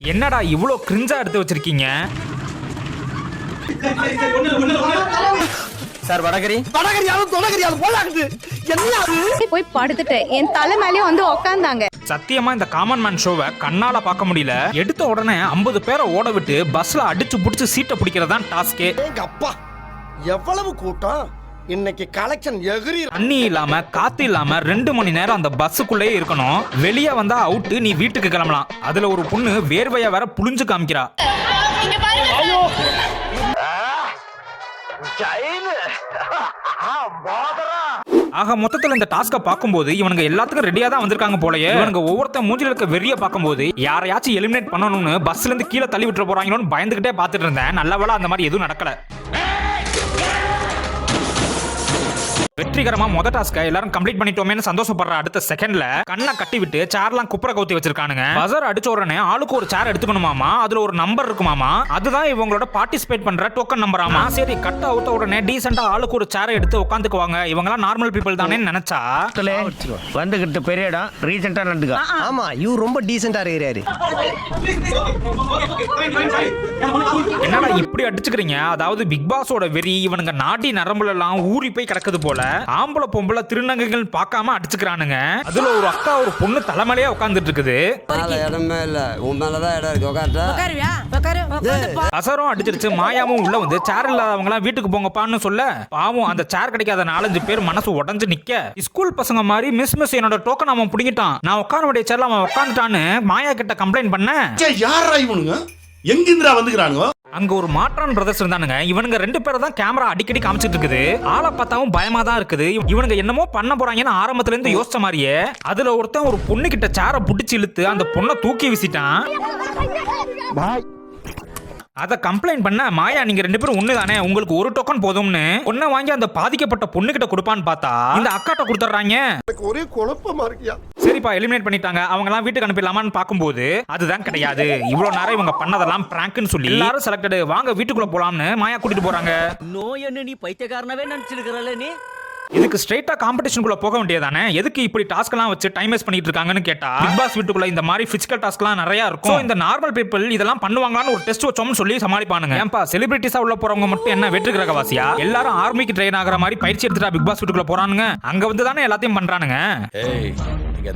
என்னடா இவ்ளோ கிரிஞ்சா எடுத்து வச்சிருக்கீங்க? சார் வடகரியாலும் தொடகரியாலும் போலாகுது. என்ன அது? போய் படுத்துட்டு என் தலை மேலயே வந்து உக்காந்தாங்க. சத்தியமா இந்த காமன் மேன் ஷோவை கண்ணால பார்க்க முடியல. எடுத்த உடனே 50 பேரை ஓட விட்டு பஸ்ல அடிச்சு புடிச்சு சீட்டை பிடிக்கிறதான் டாஸ்கே. எங்க அப்பா எவ்வளவு கூட்டம்! இன்னைக்கு கலெக்ஷன் எகிரி. தண்ணி இல்லாம காத்து இல்லாம 2 மணி நேரம் அந்த பஸ்ஸுக்குள்ளே இருக்கணும். வெளியே வந்தா அவுட்டு, நீ வீட்டுக்கு கிளம்பலாம். அதுல ஒரு பொண்ணு வேர்வையா வேற புளிஞ்சு காமிக்கிறா. ஆக மொத்தத்துல இந்த டாஸ்க பாக்கும்போது இவனுங்க எல்லாத்துக்கும் ரெடியா தான் வந்திருக்காங்க போலயே. இவனுங்க ஒவ்வொருத்த மூஞ்சில இருக்க வெறிய பாக்கும்போது யாரையாச்சும் எலிமினேட் பண்ணணும்னு பஸ்ல இருந்து கீழே தள்ளி விட்டுற போறாங்களோன்னு பயந்துகிட்டே பாத்துட்டு இருந்தேன். நல்ல வேளை அந்த மாதிரி எதுவும் நடக்கல. வெற்றிகரமா மொத டாஸ்க எல்லாரும் கம்ப்ளீட் பண்ணிட்டோமேன்னு சந்தோஷப்படுற அடுத்த செகண்ட்ல கண்ணை கட்டி விட்டு சேர்லாம் குப்புற கவுத்தி வச்சிருக்கானுங்க. பஸர் அடிச்ச உடனே ஆளுக்கு ஒரு சேர் எடுத்துக்கணுமாமா. அதுல ஒரு நம்பர் இருக்குமாமா. அதுதான் இவங்களோட பார்ட்டிசிபேட் பண்ற டோக்கன் நம்பராமா. சரி கட்ட அவுத்த உடனே டீசெண்டா ஆளுக்கு ஒரு சேரை எடுத்து உட்காந்துக்குவாங்க. இவங்கலாம் நார்மல் பீப்புள் தானே நினைச்சா வந்துகிட்டு பெரிய இடம் ரீசெண்டா நடந்துக்கா. ஆமா இவர் ரொம்ப டீசெண்டா இருக்கிறாரு. என்னடா இப்படி அடிச்சுக்கிறீங்க? அதாவது பிக் பாஸோட வெறி இவனுங்க நாடி நரம்புல எல்லாம் ஊறி போய் கிடக்குது போல. ஆம்பளை பொம்பளை திருநங்கைகள் பார்க்காம அடிச்சுக்கிறானுங்க. அதுல ஒரு அக்கா ஒரு பொண்ணு தலைமையிலே உட்கார்ந்துட்டு இருக்குது. இடமே இல்ல, உன் மேலதான் இடம் இருக்கு. அசரும் அடிச்சிருச்சு. மாயாவும் உள்ள வந்து சேர் இல்லாதவங்க எல்லாம் வீட்டுக்கு போங்கப்பான்னு சொல்ல, பாவம் அந்த சேர் கிடைக்காத 4-5 பேர் மனசு உடஞ்சு நிக்க. ஸ்கூல் பசங்க மாதிரி மிஸ் என்னோட டோக்கன் அவன் பிடிங்கிட்டான், நான் உட்கார வேண்டிய சேர்ல அவன் உட்காந்துட்டான்னு மாயா கிட்ட கம்ப்ளைண்ட் பண்ண. யாரா இவனுங்க? எங்கிந்திரா வந்துக்கிறானுங்க? அங்க ஒரு மாற்றான் பிரதர்ஸ் இருந்தானுங்க. இவனுங்க 2 பேரை தான் கேமரா அடிக்கடி காமிச்சிட்டு இருக்குது. ஆளை பார்த்தாவும் பயமா தான் இருக்குது. இவனுங்க என்னமோ பண்ண போறாங்கன்னு ஆரம்பத்துல இருந்து யோசிச்ச மாதிரியே. அதுல ஒருத்தன் ஒரு பொண்ணு கிட்ட சேரை புடிச்சு இழுத்து அந்த பொண்ணை தூக்கி வீசிட்டான். அத கம்ப்ளைண்ட் பண்ண மாயா, நீங்க 2 பேரும் ஒண்ணு தானே, உங்களுக்கு ஒரு டோக்கன் போதும்னு பொண்ணை வாங்கி அந்த பாதிக்கப்பட்ட பொண்ணு கிட்ட கொடுப்பான்னு பார்த்தா இந்த அக்காட்ட கொடுத்துறாங்க. ஒரே குழப்பமா இருக்கியா? சரிப்பா எலிமினேட் பண்ணிட்டாங்க. அவங்க எல்லாம் வீட்டுக்கு அனுப்பிடலாமான்னு பாக்கும்போது அதுதான் கிடையாது. இவ்வளவு நேரம் இவங்க பண்ணதெல்லாம் பிராங்க்னு சொல்லி எல்லாரும் செலக்டட், வாங்க வீட்டுக்குள்ள போலாம்னு மாயா கூட்டிட்டு போறாங்க. நோயன்னு நீ பைத்தியக்காரனவே நினைச்சிருக்கிறல்ல நீ. இதுக்கு ஸ்ட்ரைட்டா காம்படிஷனுக்குள்ள போக வேண்டியதானே? எதுக்கு இப்படி டாஸ்க் எல்லாம் வச்சு டைம் வேஸ்ட் பண்ணிட்டு இருக்காங்கன்னு கேட்டா, பிக் பாஸ் வீட்டுக்குள்ள இந்த மாதிரி பிசிக்கல் டாஸ்க் எல்லாம் நிறைய இருக்கும். இந்த நார்மல் பீப்பிள் இதெல்லாம் பண்ணுவாங்களான்னு ஒரு டெஸ்ட் வச்சோம்னு சொல்லி சமாளிப்பானுங்க. ஏன்பா செலிபிரிட்டிஸா உள்ள போறவங்க மட்டும் என்ன வெற்றி கிரகவாசியா? எல்லாரும் ஆர்மிக்கு ட்ரெயின் ஆகிற மாதிரி பயிற்சி எடுத்துட்டா பிக் பாஸ் வீட்டுக்குள்ள போறானுங்க. அங்க வந்து தானே எல்லாத்தையும் பண்றானுங்க.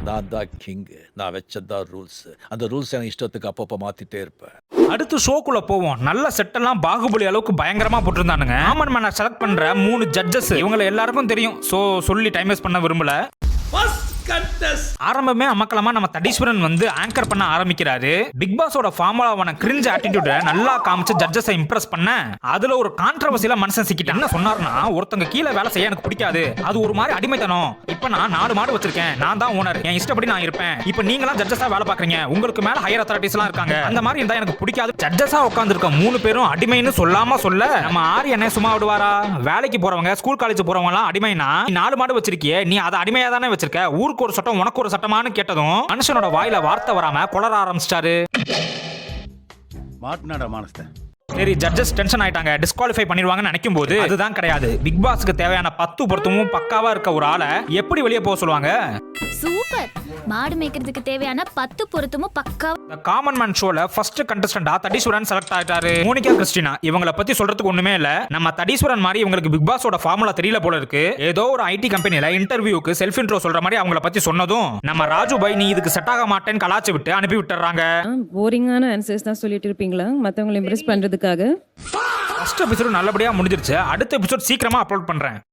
நான் தான் கிங், நான் வச்சதான் ரூல்ஸ். அந்த ரூல்ஸ் எனக்கு இஷ்டத்துக்கு அப்பப்போ மாத்திட்டே இருப்பேன். அடுத்து ஷோக்குள்ள போவோம். நல்ல செட் எல்லாம் பாகுபலி அளவுக்கு பயங்கரமா போட்டிருந்தானுங்க. காமன் மேனை செலக்ட் பண்ற 3 ஜட்ஜஸ் இவங்களை எல்லாருக்கும் தெரியும். சோ சொல்லி டைம் வேஸ்ட் பண்ண விரும்பல. ஆரம்பமே அமக்கலமா நம்ம தடீஸ்வரன் வந்து ஆங்கர் பண்ண ஆரம்பிக்கிறாரு. பிக் பாஸோட ஃபார்முலாவான கிரிஞ்ச் ஆட்டிடியூட நல்லா காமிச்சு ஜட்ஜஸை இம்ப்ரெஸ் பண்ண, அதுல ஒரு கான்ட்ரோவர்சியில மனுஷன் சிக்கிட்டான். என்ன சொன்னார்னா, ஒருத்தங்க கீழே வேலை செய்ய எனக்கு பிடிக்காது, அது ஒரு மாதிரி அடிமைத்தனம். இப்ப நான் 4 மாடு வச்சிருக்கேன், நான் தான் ஓனர், என் இஷ்டப்படி நான் இருப்பேன். இப்ப நீங்களாம் ஜட்ஜஸா வேலை பாக்குறீங்க, உங்களுக்கு மேல ஹையர் அத்தாரிட்டிஸ் எல்லாம் இருக்காங்க, அந்த மாதிரி இருந்தா எனக்கு பிடிக்காது. ஜட்ஜஸா உட்கார்ந்து இருக்க 3 பேரும் அடிமைன்னு சொல்லாம சொல்ல, நம்ம ஆரி என்ன சும்மா விடுவாரா? வேலைக்கு போறவங்க, ஸ்கூல் காலேஜ் போறவங்க எல்லாம் அடிமைனா, 4 மாடு வச்சிருக்கியே, நீ அதை அடிமையா தானே வச்சிருக்க, ஊருக்கு ஒரு சட்டம் உனக்கு ஒரு சட்டமானு கேட்டதும் மனுஷனோட வாயில வார்த்தை வராம கொளற ஆரம்பிச்சிட்டாரு. மாட்னாடா மானஸ்தன். சரி ஜட்ஜஸ் டென்ஷன் ஆயிட்டாங்க, டிஸ்குவாலிஃபை பண்ணிடுவாங்கன்னு நினைக்கும் போது அதுதான் கிடையாது. பிக் பாஸ்க்கு தேவையான 10 பொருத்தமும் பக்காவா இருக்க ஒரு ஆளை எப்படி வெளியே போக சொல்லுவாங்க? சூப்பர். மாடு மேய்க்கிறதுக்கு தேவையான 10 பொருத்தமும் பக்கா. காமன் மேன் ஷோல ஃபர்ஸ்ட் கண்டஸ்டன்டா தடீஸ்வரன் செலக்ட் ஆயிட்டாரு. மோனிகா கிறிஸ்டினா இவங்கள பத்தி சொல்றதுக்கு ஒண்ணுமே இல்ல. நம்ம தடீஸ்வரன் மாதிரி இவங்களுக்கு பிக் பாஸோட ஃபார்முலா தெரியல போல இருக்கு. ஏதோ ஒரு ஐடி கம்பெனில இன்டர்வியூக்கு செல்ஃப் இன்ட்ரோ சொல்ற மாதிரி அவங்கள பத்தி சொன்னதும் நம்ம ராஜு பாய் நீ இதுக்கு செட் ஆக மாட்டேன்னு கலாச்சு விட்டு அனுப்பி விட்டுறாங்க. போரிங்கான ஆன்சர்ஸ் தான் சொல்லிட்டு இருப்பீங்களா மத்தவங்களை இம்ப்ரெஸ் பண்றதுக்காக? ஃபர்ஸ்ட் எபிசோட் நல்லபடியா முடிஞ்சிருச்சு. அடுத்த எபிசோட் சீக்கிரமா அப்லோட் பண்றேன்.